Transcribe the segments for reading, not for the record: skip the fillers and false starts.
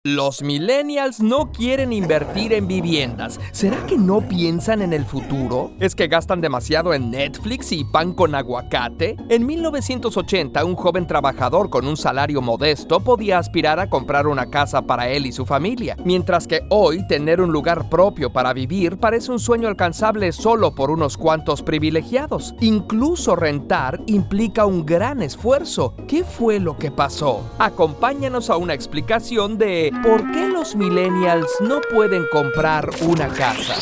Los millennials no quieren invertir en viviendas. ¿Será que no piensan en el futuro? ¿Es que gastan demasiado en Netflix y pan con aguacate? En 1980, un joven trabajador con un salario modesto podía aspirar a comprar una casa para él y su familia, mientras que hoy tener un lugar propio para vivir parece un sueño alcanzable solo por unos cuantos privilegiados. Incluso rentar implica un gran esfuerzo. ¿Qué fue lo que pasó? Acompáñanos a una explicación de ¿por qué los millennials no pueden comprar una casa?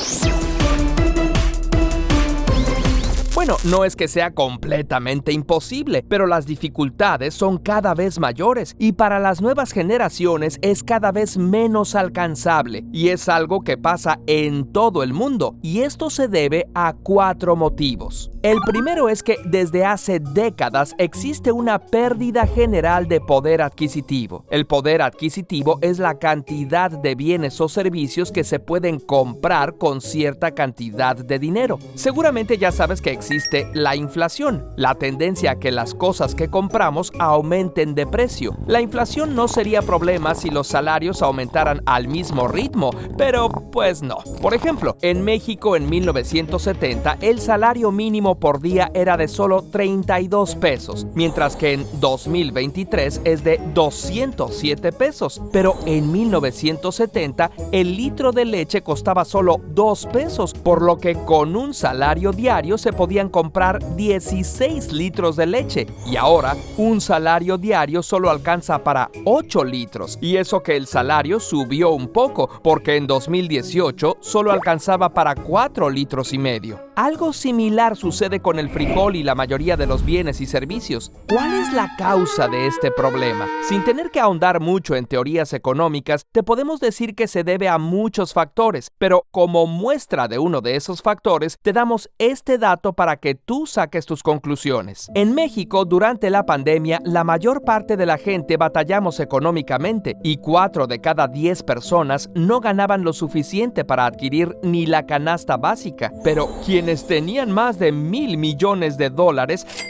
Bueno, no es que sea completamente imposible, pero las dificultades son cada vez mayores y para las nuevas generaciones es cada vez menos alcanzable. Y es algo que pasa en todo el mundo, y esto se debe a 4 motivos. El primero es que desde hace décadas existe una pérdida general de poder adquisitivo. El poder adquisitivo es la cantidad de bienes o servicios que se pueden comprar con cierta cantidad de dinero. Seguramente ya sabes que existe la inflación, la tendencia a que las cosas que compramos aumenten de precio. La inflación no sería problema si los salarios aumentaran al mismo ritmo, pero pues no. Por ejemplo, en México en 1970 el salario mínimo por día era de solo 32 pesos, mientras que en 2023 es de 207 pesos. Pero en 1970 el litro de leche costaba solo 2 pesos, por lo que con un salario diario se podían comprar 16 litros de leche. Y ahora un salario diario solo alcanza para 8 litros. Y eso que el salario subió un poco, porque en 2018 solo alcanzaba para 4 litros y medio. Algo similar sucede con el frijol y la mayoría de los bienes y servicios. ¿Cuál es la causa de este problema? Sin tener que ahondar mucho en teorías económicas, te podemos decir que se debe a muchos factores, pero como muestra de uno de esos factores, te damos este dato para que tú saques tus conclusiones. En México, durante la pandemia, la mayor parte de la gente batallamos económicamente y 4 de cada 10 personas no ganaban lo suficiente para adquirir ni la canasta básica. Pero quienes tenían más de $1,000 millones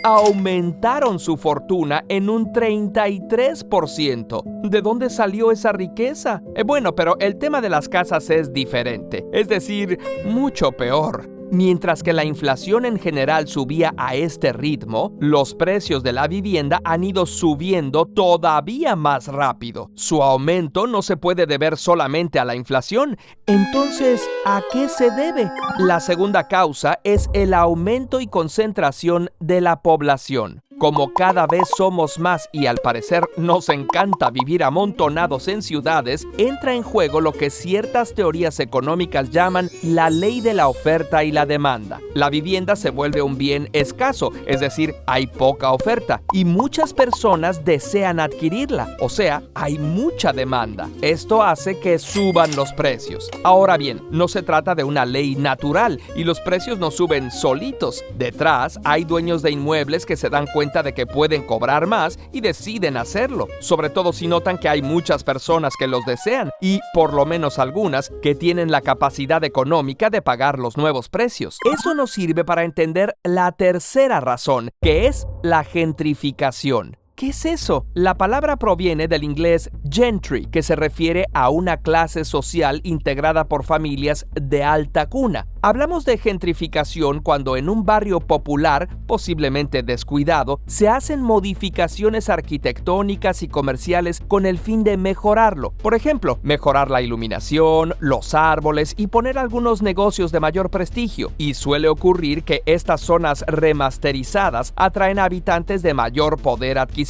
aumentaron su fortuna en un 33%. ¿De dónde salió esa riqueza? Bueno, pero el tema de las casas es diferente, es decir, mucho peor. Mientras que la inflación en general subía a este ritmo, los precios de la vivienda han ido subiendo todavía más rápido. Su aumento no se puede deber solamente a la inflación. Entonces, ¿a qué se debe? La segunda causa es el aumento y concentración de la población. Como cada vez somos más y al parecer nos encanta vivir amontonados en ciudades, entra en juego lo que ciertas teorías económicas llaman la ley de la oferta y la demanda. La vivienda se vuelve un bien escaso, es decir, hay poca oferta y muchas personas desean adquirirla, o sea, hay mucha demanda. Esto hace que suban los precios. Ahora bien, no se trata de una ley natural y los precios no suben solitos. Detrás hay dueños de inmuebles que se dan cuenta de que pueden cobrar más y deciden hacerlo, sobre todo si notan que hay muchas personas que los desean y por lo menos algunas que tienen la capacidad económica de pagar los nuevos precios. Eso nos sirve para entender la tercera razón, que es la gentrificación. ¿Qué es eso? La palabra proviene del inglés gentry, que se refiere a una clase social integrada por familias de alta cuna. Hablamos de gentrificación cuando en un barrio popular, posiblemente descuidado, se hacen modificaciones arquitectónicas y comerciales con el fin de mejorarlo. Por ejemplo, mejorar la iluminación, los árboles y poner algunos negocios de mayor prestigio. Y suele ocurrir que estas zonas remasterizadas atraen a habitantes de mayor poder adquisitivo.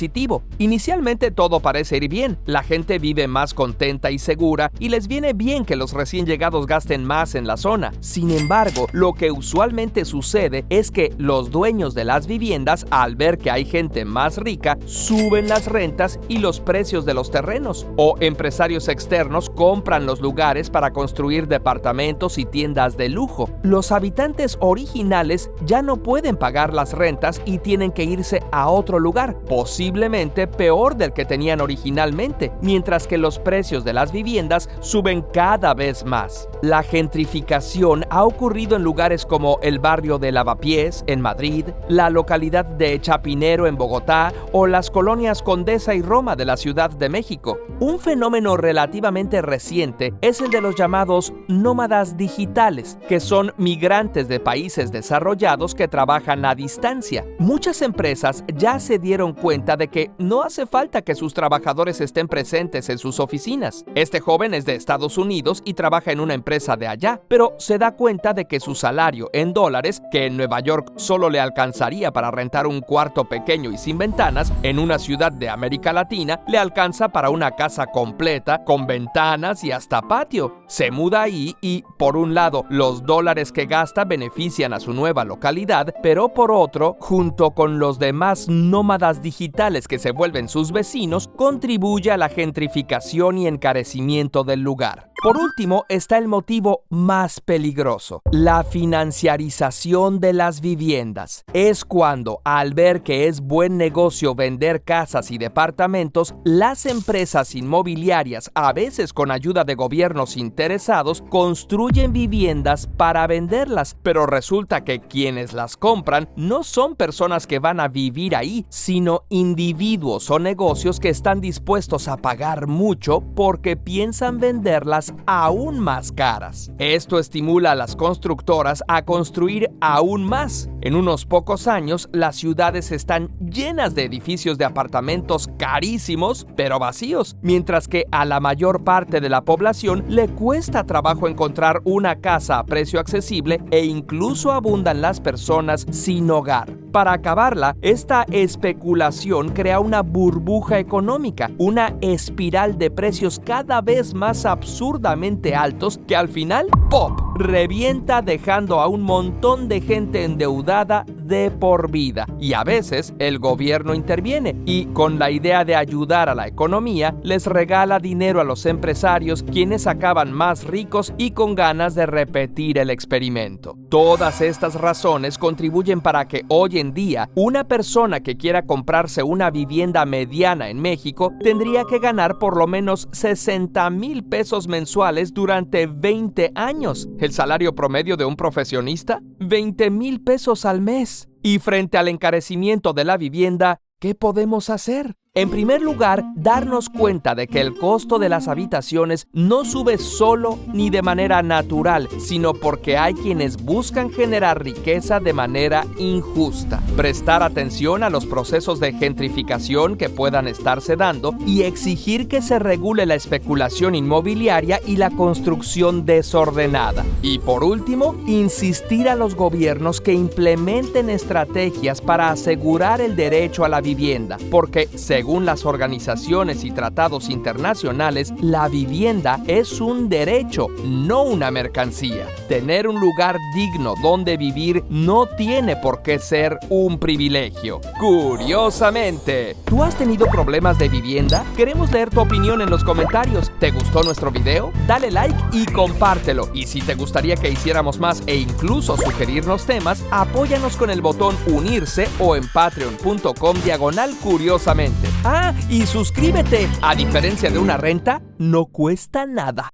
Inicialmente todo parece ir bien, la gente vive más contenta y segura y les viene bien que los recién llegados gasten más en la zona. Sin embargo, lo que usualmente sucede es que los dueños de las viviendas, al ver que hay gente más rica, suben las rentas y los precios de los terrenos. O empresarios externos compran los lugares para construir departamentos y tiendas de lujo. Los habitantes originales ya no pueden pagar las rentas y tienen que irse a otro lugar, posiblemente peor del que tenían originalmente, mientras que los precios de las viviendas suben cada vez más. La gentrificación ha ocurrido en lugares como el barrio de Lavapiés, en Madrid, la localidad de Chapinero, en Bogotá, o las colonias Condesa y Roma de la Ciudad de México. Un fenómeno relativamente reciente es el de los llamados nómadas digitales, que son migrantes de países desarrollados que trabajan a distancia. Muchas empresas ya se dieron cuenta de que no hace falta que sus trabajadores estén presentes en sus oficinas. Este joven es de Estados Unidos y trabaja en una empresa de allá, pero se da cuenta de que su salario en dólares, que en Nueva York solo le alcanzaría para rentar un cuarto pequeño y sin ventanas, en una ciudad de América Latina le alcanza para una casa completa, con ventanas y hasta patio. Se muda ahí y, por un lado, los dólares que gasta benefician a su nueva localidad, pero por otro, junto con los demás nómadas digitales que se vuelven sus vecinos, contribuye a la gentrificación y encarecimiento del lugar. Por último, está el motivo más peligroso: la financiarización de las viviendas. Es cuando, al ver que es buen negocio vender casas y departamentos, las empresas inmobiliarias, a veces con ayuda de gobiernos interesados, construyen viviendas para venderlas, pero resulta que quienes las compran no son personas que van a vivir ahí, sino individuos o negocios que están dispuestos a pagar mucho porque piensan venderlas aún más caras. Esto estimula a las constructoras a construir aún más. En unos pocos años, las ciudades están llenas de edificios de apartamentos carísimos, pero vacíos, mientras que a la mayor parte de la población le cuesta trabajo encontrar una casa a precio accesible e incluso abundan las personas sin hogar. Para acabarla, esta especulación crea una burbuja económica, una espiral de precios cada vez más absurdamente altos que al final, ¡pop!, revienta dejando a un montón de gente endeudada de por vida. Y a veces el gobierno interviene y, con la idea de ayudar a la economía, les regala dinero a los empresarios, quienes acaban más ricos y con ganas de repetir el experimento. Todas estas razones contribuyen para que hoy en día una persona que quiera comprarse una vivienda mediana en México tendría que ganar por lo menos 60,000 pesos mensuales durante 20 años. ¿El salario promedio de un profesionista? 20,000 pesos al mes. Y frente al encarecimiento de la vivienda, ¿qué podemos hacer? En primer lugar, darnos cuenta de que el costo de las habitaciones no sube solo ni de manera natural, sino porque hay quienes buscan generar riqueza de manera injusta. Prestar atención a los procesos de gentrificación que puedan estarse dando y exigir que se regule la especulación inmobiliaria y la construcción desordenada. Y por último, insistir a los gobiernos que implementen estrategias para asegurar el derecho a la vivienda, porque según las organizaciones y tratados internacionales, la vivienda es un derecho, no una mercancía. Tener un lugar digno donde vivir no tiene por qué ser un privilegio. Curiosamente, ¿tú has tenido problemas de vivienda? Queremos leer tu opinión en los comentarios. ¿Te gustó nuestro video? Dale like y compártelo. Y si te gustaría que hiciéramos más e incluso sugerirnos temas, apóyanos con el botón unirse o en patreon.com/curiosamente. Y suscríbete. A diferencia de una renta, no cuesta nada.